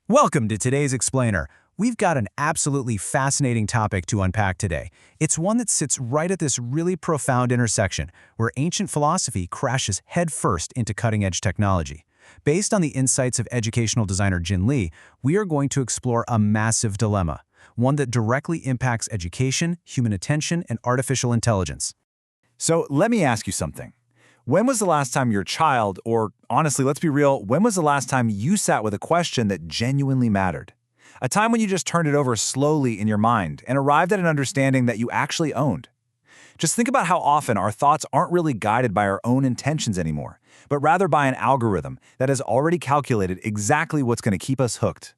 Welcome to today's Explainer. We've got an absolutely fascinating topic to unpack today. It's one that sits right at this really profound intersection where ancient philosophy crashes headfirst into cutting-edge technology. Based on the insights of educational designer Jin Lee, we are going to explore a massive dilemma, one that directly impacts education, human attention, and artificial intelligence. So let me ask you something. When was the last time your child, or honestly, let's be real, when was the last time you sat with a question that genuinely mattered? A time when you just turned it over slowly in your mind and arrived at an understanding that you actually owned. Just think about how often our thoughts aren't really guided by our own intentions anymore, but rather by an algorithm that has already calculated exactly what's going to keep us hooked.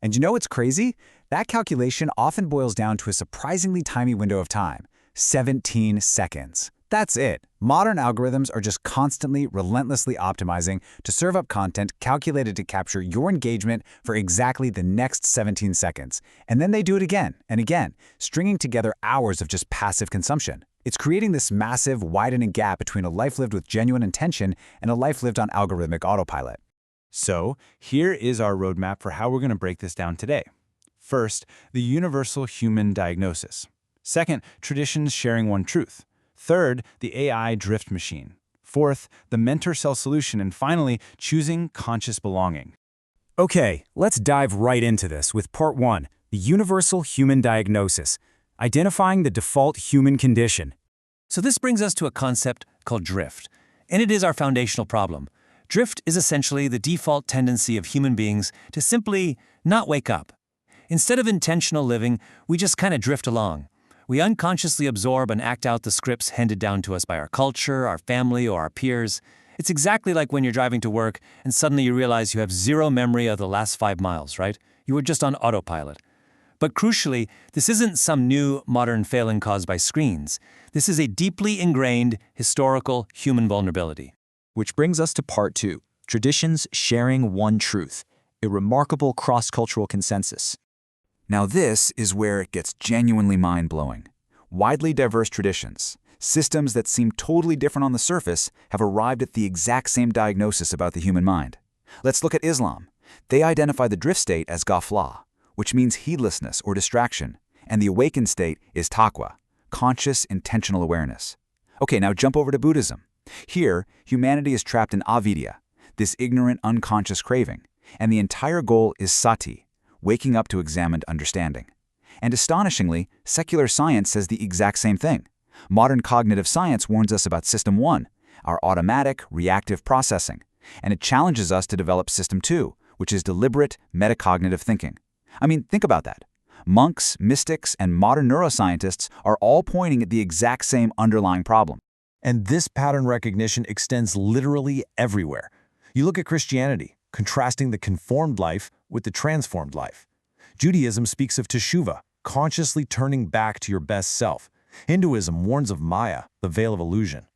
And you know what's crazy? That calculation often boils down to a surprisingly tiny window of time, 17 seconds. That's it. Modern algorithms are just constantly, relentlessly optimizing to serve up content calculated to capture your engagement for exactly the next 17 seconds. And then they do it again and again, stringing together hours of just passive consumption. It's creating this massive, widening gap between a life lived with genuine intention and a life lived on algorithmic autopilot. So here is our roadmap for how we're going to break this down today. First, the universal human diagnosis. Second, traditions sharing one truth. Third, the AI drift machine. Fourth, the mentor-cell solution. And finally, choosing conscious belonging. Okay, let's dive right into this with part 1, the universal human diagnosis, identifying the default human condition. So this brings us to a concept called drift, and it is our foundational problem. Drift is essentially the default tendency of human beings to simply not wake up. Instead of intentional living, we just kind of drift along. We unconsciously absorb and act out the scripts handed down to us by our culture, our family, or our peers. It's exactly like when you're driving to work and suddenly you realize you have zero memory of the last 5 miles, right? You were just on autopilot. But crucially, this isn't some new, modern failing caused by screens. This is a deeply ingrained, historical, human vulnerability. Which brings us to part 2, traditions sharing one truth, a remarkable cross-cultural consensus. Now this is where it gets genuinely mind-blowing. Widely diverse traditions, systems that seem totally different on the surface, have arrived at the exact same diagnosis about the human mind. Let's look at Islam. They identify the drift state as ghafla, which means heedlessness or distraction, and the awakened state is taqwa, conscious, intentional awareness. Okay, now jump over to Buddhism. Here, humanity is trapped in avidya, this ignorant, unconscious craving, and the entire goal is sati, waking up to examined understanding. And astonishingly, secular science says the exact same thing. Modern cognitive science warns us about System 1, our automatic, reactive processing, and it challenges us to develop System 2, which is deliberate, metacognitive thinking. I mean, think about that. Monks, mystics, and modern neuroscientists are all pointing at the exact same underlying problem. And this pattern recognition extends literally everywhere. You look at Christianity, contrasting the conformed life with the transformed life. Judaism speaks of teshuvah, consciously turning back to your best self. Hinduism warns of Maya, the veil of illusion.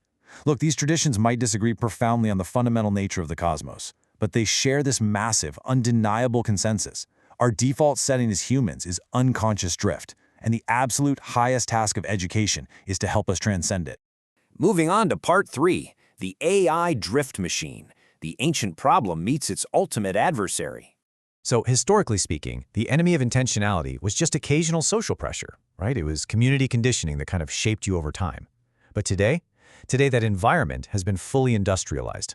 Look, these traditions might disagree profoundly on the fundamental nature of the cosmos, but they share this massive, undeniable consensus. Our default setting as humans is unconscious drift, and the absolute highest task of education is to help us transcend it. Moving on to part 3, the AI drift machine. The ancient problem meets its ultimate adversary. So historically speaking, the enemy of intentionality was just occasional social pressure, right? It was community conditioning that kind of shaped you over time. But today that environment has been fully industrialized.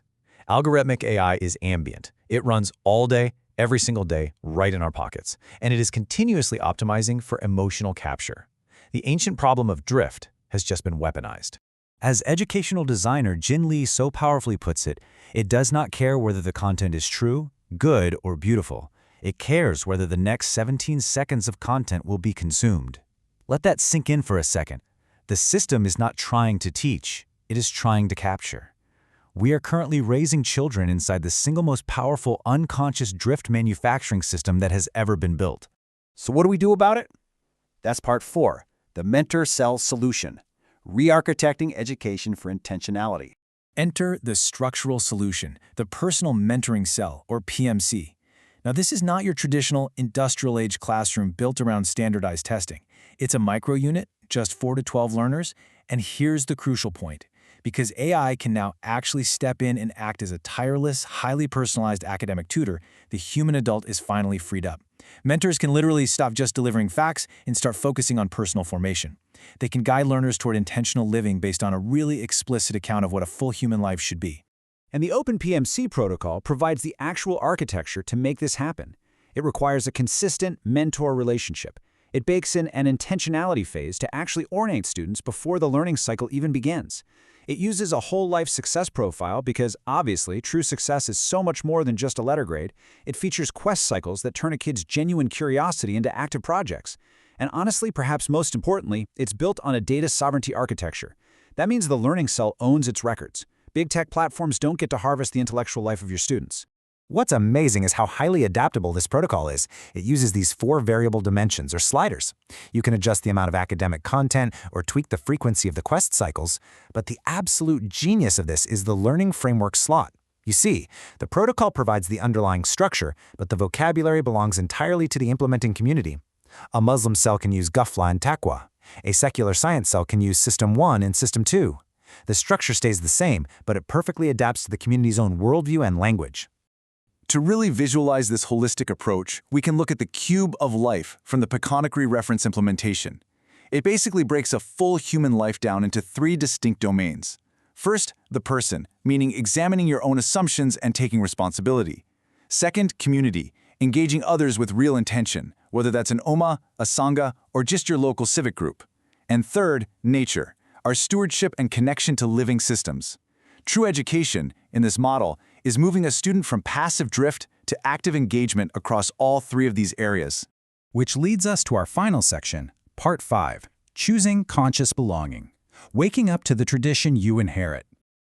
Algorithmic AI is ambient. It runs all day, every single day, right in our pockets. And it is continuously optimizing for emotional capture. The ancient problem of drift has just been weaponized. As educational designer Jin Lee so powerfully puts it, it does not care whether the content is true, good, or beautiful. It cares whether the next 17 seconds of content will be consumed. Let that sink in for a second. The system is not trying to teach, it is trying to capture. We are currently raising children inside the single most powerful unconscious drift manufacturing system that has ever been built. So what do we do about it? That's part 4, the mentor-cell solution, re-architecting education for intentionality. Enter the structural solution, the personal mentoring cell, or PMC. Now, this is not your traditional industrial-age classroom built around standardized testing. It's a micro-unit, just 4 to 12 learners, and here's the crucial point. Because AI can now actually step in and act as a tireless, highly personalized academic tutor, the human adult is finally freed up. Mentors can literally stop just delivering facts and start focusing on personal formation. They can guide learners toward intentional living based on a really explicit account of what a full human life should be. And the Open PMC Protocol provides the actual architecture to make this happen. It requires a consistent mentor relationship. It bakes in an intentionality phase to actually orient students before the learning cycle even begins. It uses a whole life success profile because, obviously, true success is so much more than just a letter grade. It features quest cycles that turn a kid's genuine curiosity into active projects. And honestly, perhaps most importantly, it's built on a data sovereignty architecture. That means the learning cell owns its records. Big tech platforms don't get to harvest the intellectual life of your students. What's amazing is how highly adaptable this protocol is. It uses these 4 variable dimensions, or sliders. You can adjust the amount of academic content or tweak the frequency of the quest cycles, but the absolute genius of this is the learning framework slot. You see, the protocol provides the underlying structure, but the vocabulary belongs entirely to the implementing community. A Muslim cell can use Ghafla and Taqwa. A secular science cell can use System 1 and System 2. The structure stays the same, but it perfectly adapts to the community's own worldview and language. To really visualize this holistic approach, we can look at the cube of life from the Piconic reference implementation. It basically breaks a full human life down into 3 distinct domains. First, the person, meaning examining your own assumptions and taking responsibility. Second, community, engaging others with real intention, whether that's an Ummah, a Sangha, or just your local civic group. And third, nature, our stewardship and connection to living systems. True education, in this model, is moving a student from passive drift to active engagement across all 3 of these areas. Which leads us to our final section, Part 5, Choosing Conscious Belonging. Waking up to the tradition you inherit.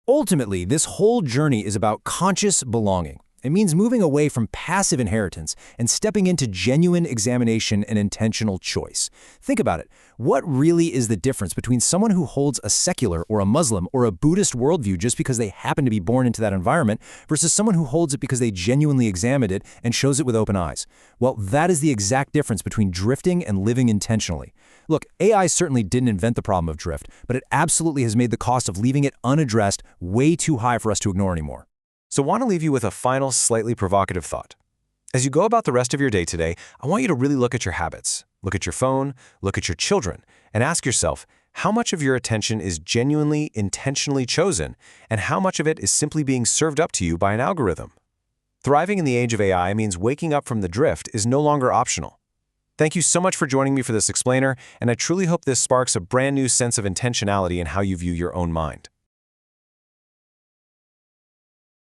Ultimately, this whole journey is about conscious belonging. It means moving away from passive inheritance and stepping into genuine examination and intentional choice. Think about it. What really is the difference between someone who holds a secular or a Muslim or a Buddhist worldview just because they happen to be born into that environment versus someone who holds it because they genuinely examined it and chose it with open eyes? Well, that is the exact difference between drifting and living intentionally. Look, AI certainly didn't invent the problem of drift, but it absolutely has made the cost of leaving it unaddressed way too high for us to ignore anymore. So I want to leave you with a final, slightly provocative thought. As you go about the rest of your day today, I want you to really look at your habits, look at your phone, look at your children, and ask yourself, how much of your attention is genuinely, intentionally chosen, and how much of it is simply being served up to you by an algorithm? Thriving in the age of AI means waking up from the drift is no longer optional. Thank you so much for joining me for this explainer, and I truly hope this sparks a brand new sense of intentionality in how you view your own mind.